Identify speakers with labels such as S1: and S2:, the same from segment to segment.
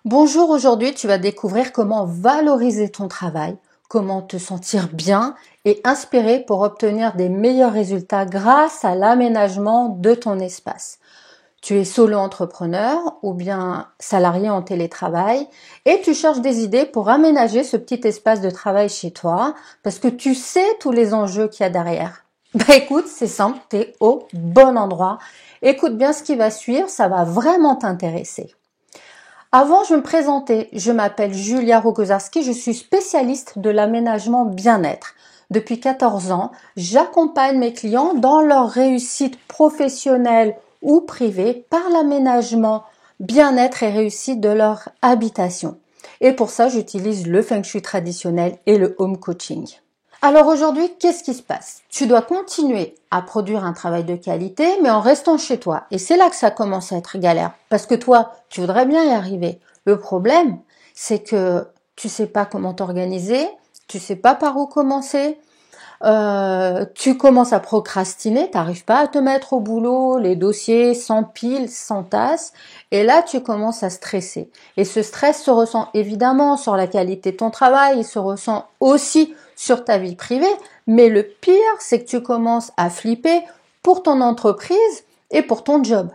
S1: Bonjour, aujourd'hui tu vas découvrir comment valoriser ton travail, comment te sentir bien et inspiré pour obtenir des meilleurs résultats grâce à l'aménagement de ton espace. Tu es solo entrepreneur ou bien salarié en télétravail et tu cherches des idées pour aménager ce petit espace de travail chez toi parce que tu sais tous les enjeux qu'il y a derrière. Écoute, c'est simple, tu es au bon endroit. Écoute bien ce qui va suivre, ça va vraiment t'intéresser. Avant, je me présentais. Je m'appelle Julia Rogozarski, je suis spécialiste de l'aménagement bien-être. Depuis 14 ans, j'accompagne mes clients dans leur réussite professionnelle ou privée par l'aménagement bien-être et réussite de leur habitation. Et pour ça, j'utilise le Feng Shui traditionnel et le home coaching. Alors aujourd'hui, qu'est-ce qui se passe? Tu dois continuer à produire un travail de qualité, mais en restant chez toi. Et c'est là que ça commence à être galère. Parce que toi, tu voudrais bien y arriver. Le problème, c'est que tu sais pas comment t'organiser, tu sais pas par où commencer, tu commences à procrastiner, t'arrives pas à te mettre au boulot, les dossiers s'empilent, s'entassent, et là tu commences à stresser. Et ce stress se ressent évidemment sur la qualité de ton travail, il se ressent aussi sur ta vie privée, mais le pire c'est que tu commences à flipper pour ton entreprise et pour ton job.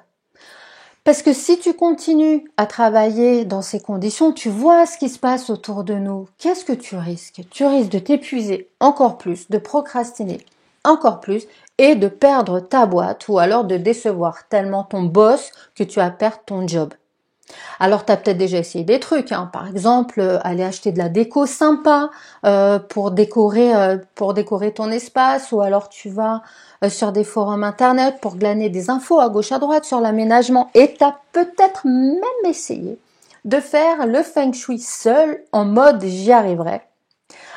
S1: Parce que si tu continues à travailler dans ces conditions, tu vois ce qui se passe autour de nous. Qu'est-ce que tu risques? Tu risques de t'épuiser encore plus, de procrastiner encore plus et de perdre ta boîte ou alors de décevoir tellement ton boss que tu vas perdre ton job. Alors, tu as peut-être déjà essayé des trucs, hein. Par exemple, aller acheter de la déco sympa pour décorer ton espace, ou alors tu vas sur des forums internet pour glaner des infos à gauche à droite sur l'aménagement. Et tu as peut-être même essayé de faire le Feng Shui seul en mode j'y arriverai.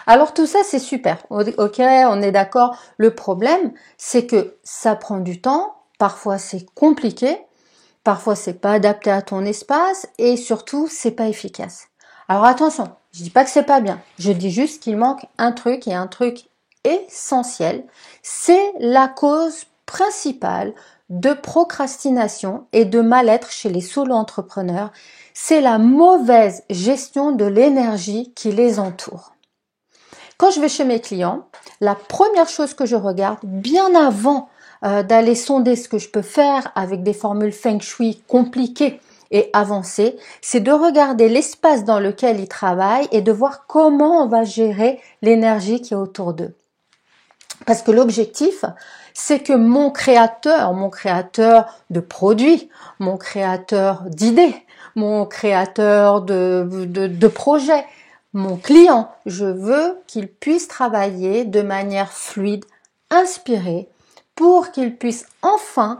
S1: Alors tout ça, c'est super. Ok, on est d'accord. Le problème, c'est que ça prend du temps. Parfois, c'est compliqué. Parfois, c'est pas adapté à ton espace et surtout, c'est pas efficace. Alors attention, je dis pas que c'est pas bien. Je dis juste qu'il manque un truc et un truc essentiel. C'est la cause principale de procrastination et de mal-être chez les solo-entrepreneurs. C'est la mauvaise gestion de l'énergie qui les entoure. Quand je vais chez mes clients, la première chose que je regarde, bien avant d'aller sonder ce que je peux faire avec des formules Feng Shui compliquées et avancées, c'est de regarder l'espace dans lequel ils travaillent et de voir comment on va gérer l'énergie qui est autour d'eux. Parce que l'objectif, c'est que mon créateur de produits, mon créateur d'idées, mon créateur de projets, mon client, je veux qu'il puisse travailler de manière fluide, inspirée, pour qu'il puisse enfin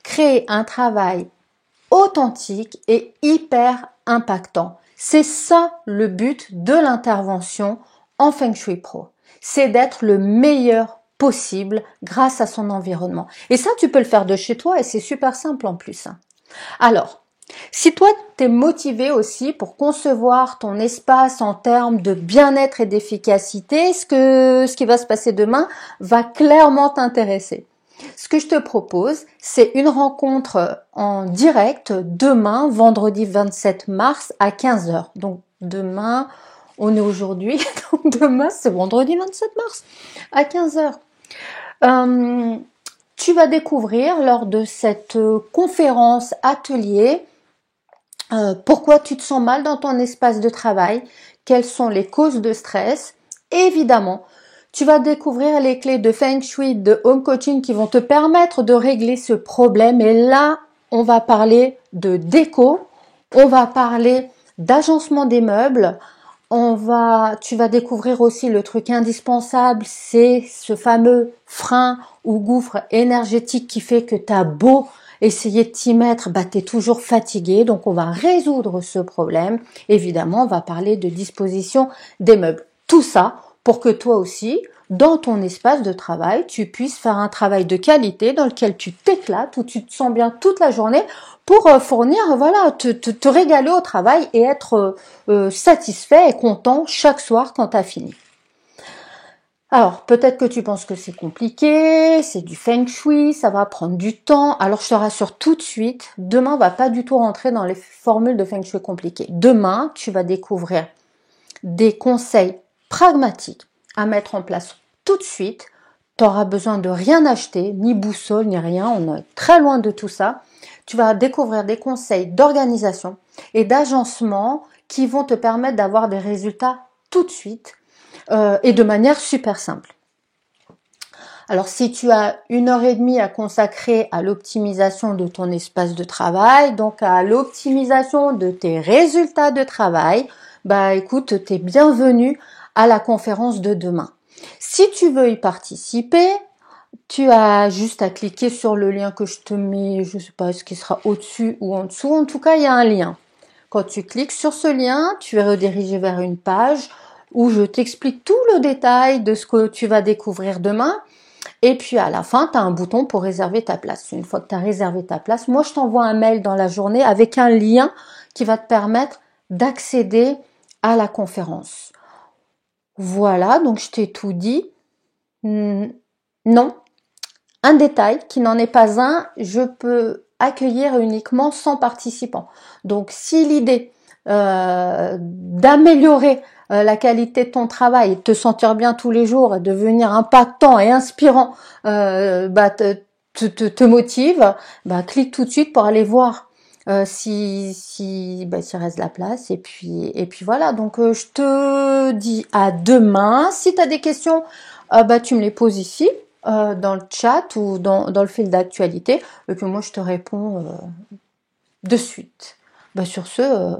S1: créer un travail authentique et hyper impactant. C'est ça le but de l'intervention en Feng Shui Pro. C'est d'être le meilleur possible grâce à son environnement. Et ça, tu peux le faire de chez toi et c'est super simple en plus. Alors, si toi, tu es motivé aussi pour concevoir ton espace en termes de bien-être et d'efficacité, ce qui va se passer demain va clairement t'intéresser. Ce que je te propose, c'est une rencontre en direct demain, vendredi 27 mars à 15 heures. Donc demain, on est aujourd'hui, donc demain c'est vendredi 27 mars à 15 heures. Tu vas découvrir lors de cette conférence atelier pourquoi tu te sens mal dans ton espace de travail, quelles sont les causes de stress. Évidemment, tu vas découvrir les clés de Feng Shui, de Home Coaching qui vont te permettre de régler ce problème. Et là, on va parler de déco, on va parler d'agencement des meubles, tu vas découvrir aussi le truc indispensable, c'est ce fameux frein ou gouffre énergétique qui fait que t'as beau essayer de t'y mettre, t'es toujours fatigué. Donc, on va résoudre ce problème. Évidemment, on va parler de disposition des meubles. Tout ça pour que toi aussi, dans ton espace de travail, tu puisses faire un travail de qualité dans lequel tu t'éclates, où tu te sens bien toute la journée pour fournir, te régaler au travail et être satisfait et content chaque soir quand tu as fini. Alors, peut-être que tu penses que c'est compliqué, c'est du feng shui, ça va prendre du temps. Alors, je te rassure tout de suite, demain, on va pas du tout rentrer dans les formules de feng shui compliquées. Demain, tu vas découvrir des conseils pragmatiques à mettre en place tout de suite. Tu n'auras besoin de rien acheter, ni boussole, ni rien. On est très loin de tout ça. Tu vas découvrir des conseils d'organisation et d'agencement qui vont te permettre d'avoir des résultats tout de suite et de manière super simple. Alors, si tu as 1 heure et demie à consacrer à l'optimisation de ton espace de travail, donc à l'optimisation de tes résultats de travail, bah écoute, t'es bienvenue à la conférence de demain. Si tu veux y participer, tu as juste à cliquer sur le lien que je te mets, je sais pas ce qui sera au-dessus ou en dessous. En tout cas, il y a un lien. Quand tu cliques sur ce lien, tu es redirigé vers une page où je t'explique tout le détail de ce que tu vas découvrir demain. Et puis à la fin, tu as un bouton pour réserver ta place. Une fois que tu as réservé ta place, moi je t'envoie un mail dans la journée avec un lien qui va te permettre d'accéder à la conférence. Voilà, donc je t'ai tout dit. Non, un détail qui n'en est pas un, je peux accueillir uniquement 100 participants. Donc si l'idée d'améliorer la qualité de ton travail, et de te sentir bien tous les jours, et devenir impactant et inspirant, te motive, clique tout de suite pour aller voir s'il reste de la place. Et puis voilà. Donc je te dis à demain. Si tu as des questions, tu me les poses ici dans le chat ou dans le fil d'actualité. Et puis moi je te réponds de suite. Sur ce.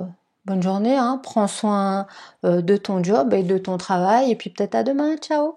S1: Bonne journée, hein. Prends soin de ton job et de ton travail, et puis peut-être à demain. Ciao!